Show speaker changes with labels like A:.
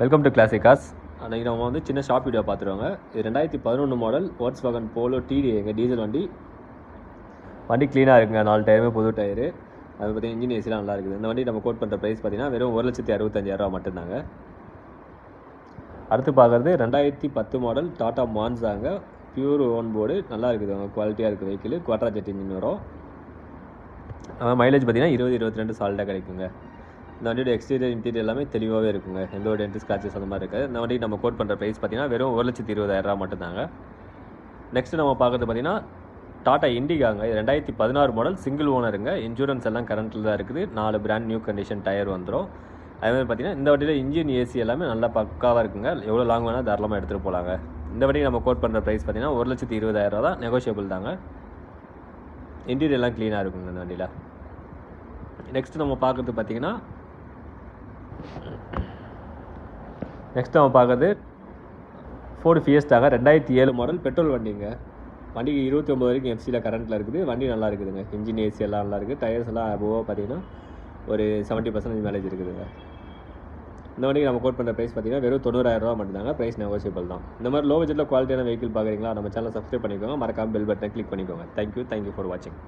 A: Welcome to classic cars. அன்றைக்கி நம்ம வந்து சின்ன ஷாப் வீடியோ பார்த்துருவாங்க. இது 2011 மாடல் Volkswagen Polo TD எங்கள் டீசல் வண்டி க்ளீனாக இருக்குங்க. 4 டயருமே புது டயரு. அது பார்த்தீங்கன்னா இன்ஜின் ஏசிலாம் நல்லா இருக்குது. இந்த வண்டி நம்ம கோட் பண்ணுற ப்ரைஸ் பார்த்தீங்கன்னா வெறும் 1,65,000 மட்டும்தாங்க. அடுத்து பார்க்குறது 2010 மாடல் டாடா மான்சாங்க. பியூர் ஓன் போர்டு நல்லா இருக்குது, அவங்க குவாலிட்டியாக இருக்குது வெஹிக்கிள். குவாட்ரா ஜெட் இன்ஜின் வரும். மைலேஜ் பார்த்தீங்கன்னா 20-22 சால்டாக கிடைக்குங்க. இந்த வண்டியோட எக்ஸ்டீரியர் இன்டீரியர் எல்லாமே தெளிவாகவே இருக்குங்க. எந்த ஒரு டென்ட் ஸ்க்ராச்சஸ் அந்த மாதிரி இருக்குது. இந்த வண்டி நம்ம கோட் பண்ணுற ப்ரைஸ் பார்த்தீங்கன்னா வெறும் 1,20,000 மட்டும்தாங்க. நெக்ஸ்ட்டு நம்ம பார்க்குறது பார்த்தீங்கன்னா டாடா இண்டிகாங்க. இது 2016 மாடல் சிங்கிள் ஓனருங்க. இன்சூரன்ஸ் எல்லாம் கரண்ட்டில் தான் இருக்குது. 4 பிராண்ட் நியூ கண்டிஷன் டயர் வந்துடும். அதேமாதிரி பார்த்தீங்கன்னா இந்த வண்டியில் இன்ஜின் ஏசி எல்லாமே நல்லா பக்காவாக இருக்குங்க. எவ்வளோ லாங் வேணால் தாராளமாக எடுத்துகிட்டு போகலாங்க. இந்த வண்டி நம்ம கோட் பண்ணுற ப்ரைஸ் பார்த்தீங்கன்னா 1,20,000 தான், நெகோஷியபிள் தாங்க. இன்டீரியர் எல்லாம் க்ளீனாக இருக்குங்க இந்த வண்டியில். நெக்ஸ்ட்டு நம்ம பார்க்குறது ஃபோர்டு ஃபியஸ்டாங்க. 2007 மாடல் பெட்ரோல் வண்டிங்க. வண்டிக்கு 29 வரைக்கும் எஃப்சியில் கரண்ட்டில் இருக்குது. வண்டி நல்லா இருக்குதுங்க. இன்ஜின் ஏசி எல்லாம் நல்லா இருக்குது. டயர்ஸ் எல்லாம் அபோவாக பார்த்தீங்கன்னா ஒரு 70% மைலேஜ் இருக்குதுங்க. இந்த வண்டிக்கு நம்ம கோட் பண்ணுற ப்ரைஸ் பார்த்தீங்கன்னா வெறும் 90,000 மட்டும்தாங்க. ப்ரைஸ் நெகோஷியபிள் தான். இந்த மாதிரி லோ பட்ஜெட்டில் குவாலிட்டியான வெஹிக்கிள் பார்க்குறீங்களா, நம்ம சேனலை சப்ஸ்கிரைப் பண்ணிக்கோங்க. மறக்காமல் பெல் பட்டனை கிளிக் பண்ணிக்கோங்க. தேங்க்யூ ஃபார் வாட்சிங்.